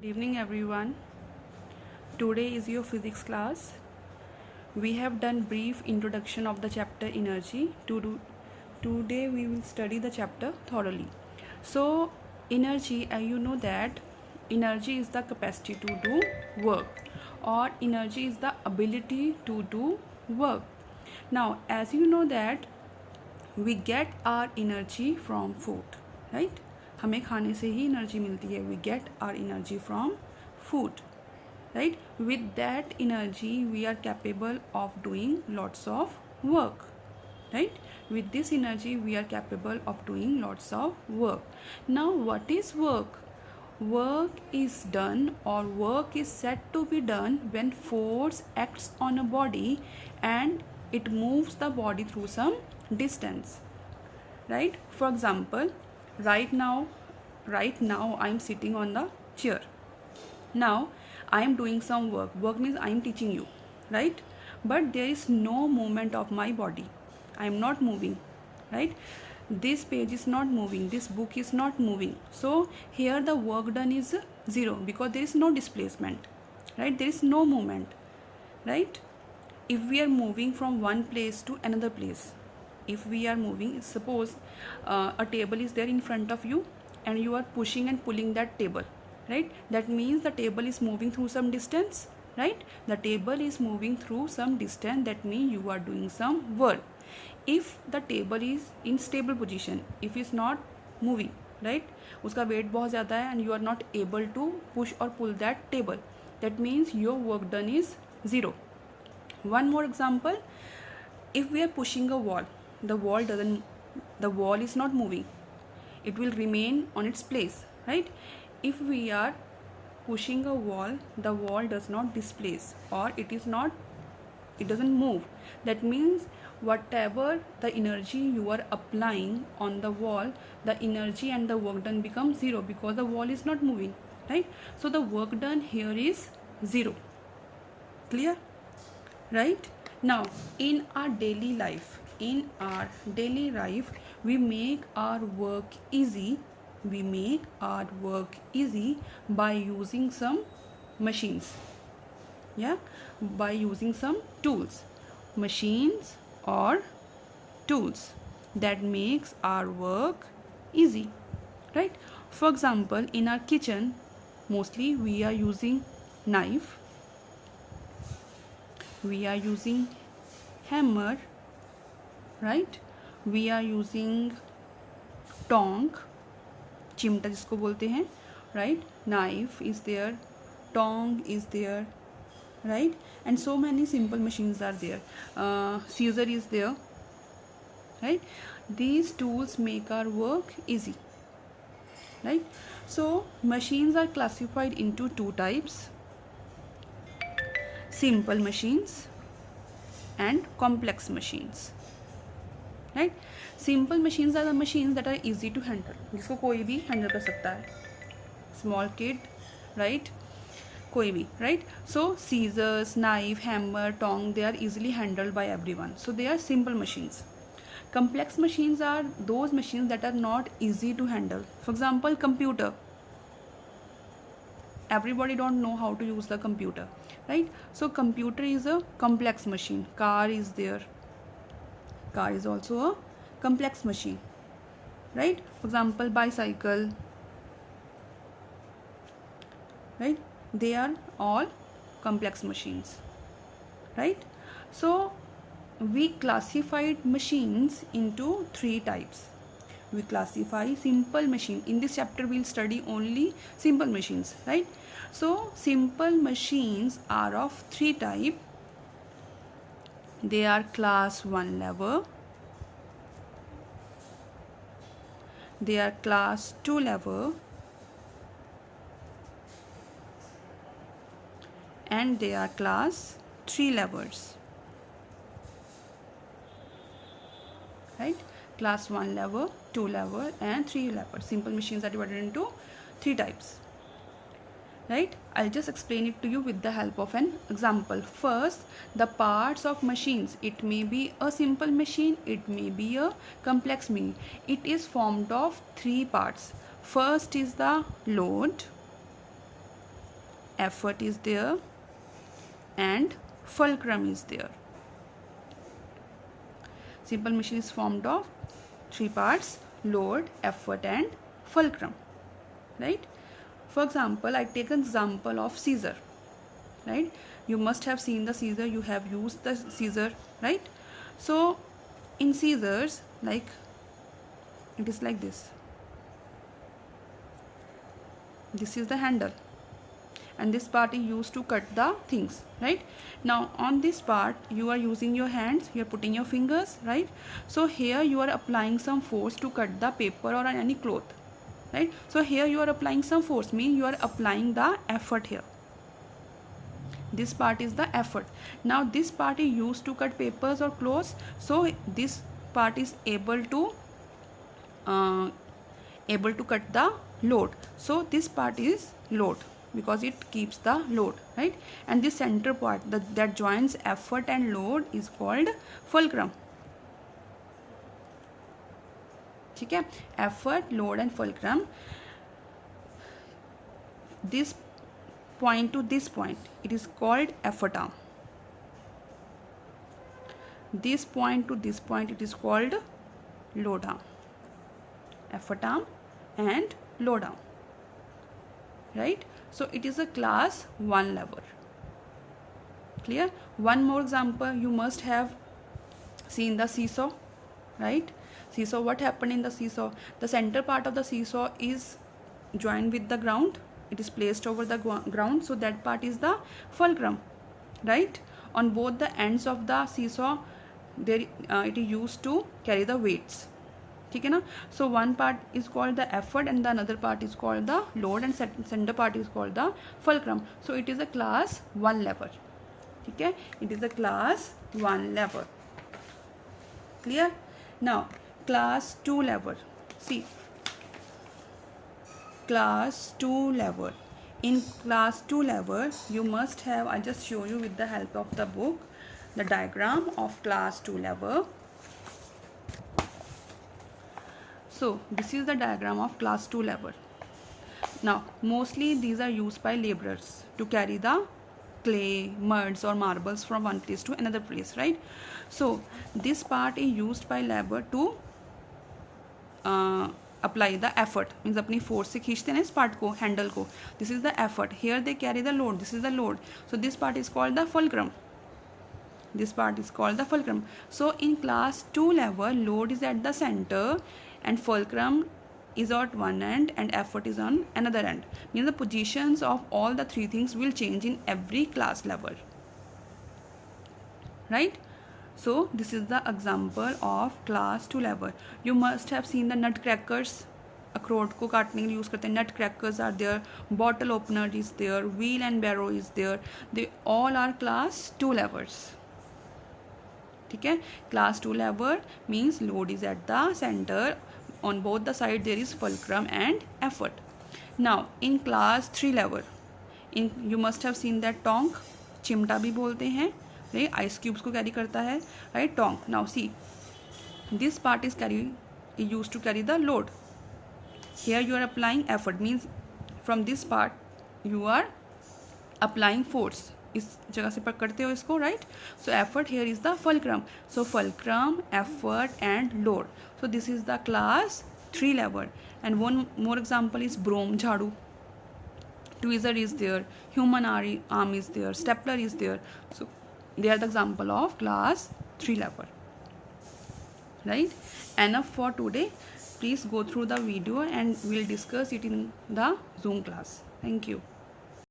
Good evening everyone. Today is your physics class. We have done brief introduction of the chapter energy. Today we will study the chapter thoroughly. So energy, you know that energy is the capacity to do work, or energy is the ability to do work. Now as you know that we get our energy from food, right? हमें खाने से ही energy मिलती है. We get our energy from food, right? With that energy we are capable of doing lots of work, right? With this energy we are capable of doing lots of work. Now what is work? Work is done, or work is said to be done when force acts on a body and it moves the body through some distance, right? For example, right now I am sitting on the chair. Now I am doing some work means I am teaching you, right? But there is no movement of my body. I am not moving, right? This page is not moving, this book is not moving. So here the work done is zero because there is no displacement, right? There is no movement, right? If we are moving from one place to another place, if we are moving, suppose a table is there in front of you and you are pushing and pulling that table, right? That means the table is moving through some distance, right? The table is moving through some distance. That means you are doing some work. If the table is in stable position, if it's not moving, right, उसका weight बहुत ज़्यादा है and you are not able to push or pull that table, that means your work done is zero. One more example, if we are pushing a wall, the wall is not moving, it will remain on its place, right? If we are pushing a wall, the wall does not displace, or it doesn't move. That means whatever the energy you are applying on the wall, the energy and the work done becomes zero because the wall is not moving, right? So the work done here is zero. Clear? Right? Now in our daily life, we make our work easy. By using some machines, by using some tools, machines or tools that makes our work easy, right? For example, in our kitchen mostly we are using knife, we are using hammer, right? We are using tonk, चिमटा जिसको बोलते हैं, right? Knife is there, tongue is there, right? And so many simple machines are there. Scissor is there, right? These tools make our work easy, right? So machines are classified into two types: simple machines and complex machines, right? Simple machines are the machines that are easy to handle, जिसको कोई भी handle कर सकता है, small kid, right? कोई भी, right? So scissors, knife, hammer, tongue, they are easily handled by everyone, so they are simple machines. Complex machines are those machines that are not easy to handle. For example, computer. Everybody don't know how to use the computer, right? So computer is a complex machine. Car is there, car is also a complex machine, right? For example, bicycle, right? They are all complex machines, right? So we classified machines into three types. We classify simple machine. In this chapter we'll study only simple machines, right? So simple machines are of three types. They are class 1 level, they are class 2 level, and they are class 3 levels, right? Class 1 level, 2 level and 3 level. Simple machines are divided into three types, right? I'll just explain it to you with the help of an example. First, the parts of machines. It may be a simple machine, it may be a complex machine. It is formed of three parts. First is the load, effort is there, and fulcrum is there. Simple machine is formed of three parts: load, effort, and fulcrum, right? For example, I take an example of scissor, right? You must have seen the scissor, you have used the scissor, right? So in scissors, like, it is like this. This is the handle, and this part is used to cut the things, right? Now on this part you are using your hands, you are putting your fingers, right? So here you are applying some force to cut the paper or any cloth, right? So here you are applying some force, means you are applying the effort here. This part is the effort. Now this part is used to cut papers or clothes, so this part is able to cut the load. So this part is load because it keeps the load, right? And this center part that joins effort and load is called fulcrum. ठीक है? Effort, load and fulcrum. This point to this point, it is called effort arm. This point to this point, it is called load arm. Effort arm and load arm, right? So it is a class 1 lever. Clear? One more example, you must have seen the seesaw, right? Seesaw, what happened in the seesaw? The center part of the seesaw is joined with the ground, it is placed over the ground, so that part is the fulcrum, right? On both the ends of the seesaw there it is used to carry the weights. ठीक है ना? So one part is called the effort and the another part is called the load and center part is called the fulcrum. So it is a class 1 lever. ठीक है? It is a class 1 lever. Clear? Now class 2 lever. See, class 2 lever. In class 2 lever you must have, I just show you with the help of the book, the diagram of class 2 lever. So this is the diagram of class 2 lever. Now mostly these are used by laborers to carry the clay, muds or marbles from one place to another place, right? So this part is used by labor to apply the effort, means अपनी force से खींचते हैं इस part को, handle को. This is the effort. Here they carry the load. This is the load. So this part is called the fulcrum. This part is called the fulcrum. So in class 2 lever, load is at the center and fulcrum is at one end and effort is on another end. Means the positions of all the three things will change in every class level, right? So this is the example of class 2 lever. You must have seen the nut crackers. अखरोट को काटने के लिए use करते हैं. Nut crackers are there, bottle opener is there, wheel and barrow is there. They all are class 2 levers. ठीक है? Class 2 lever means load is at the center. On both the side there is fulcrum and effort. Now in class 3 lever, you must have seen that tonk. चिमटा भी बोलते हैं, right? Ice cubes को carry करता है, right? Tonk. Now see, this part is used to carry the load. Here you are applying effort, means from this part you are applying force. इस जगह से पकड़ते हो इसको, right? So effort here is the fulcrum. So fulcrum, effort and load. So this is the class 3 lever. And one more example is broom, झाड़ू. Tweezer is there, human arm is there, stapler is there. So they are the example of class 3 lever, right? Enough for today. Please go through the video and we'll discuss it in the Zoom class. Thank you.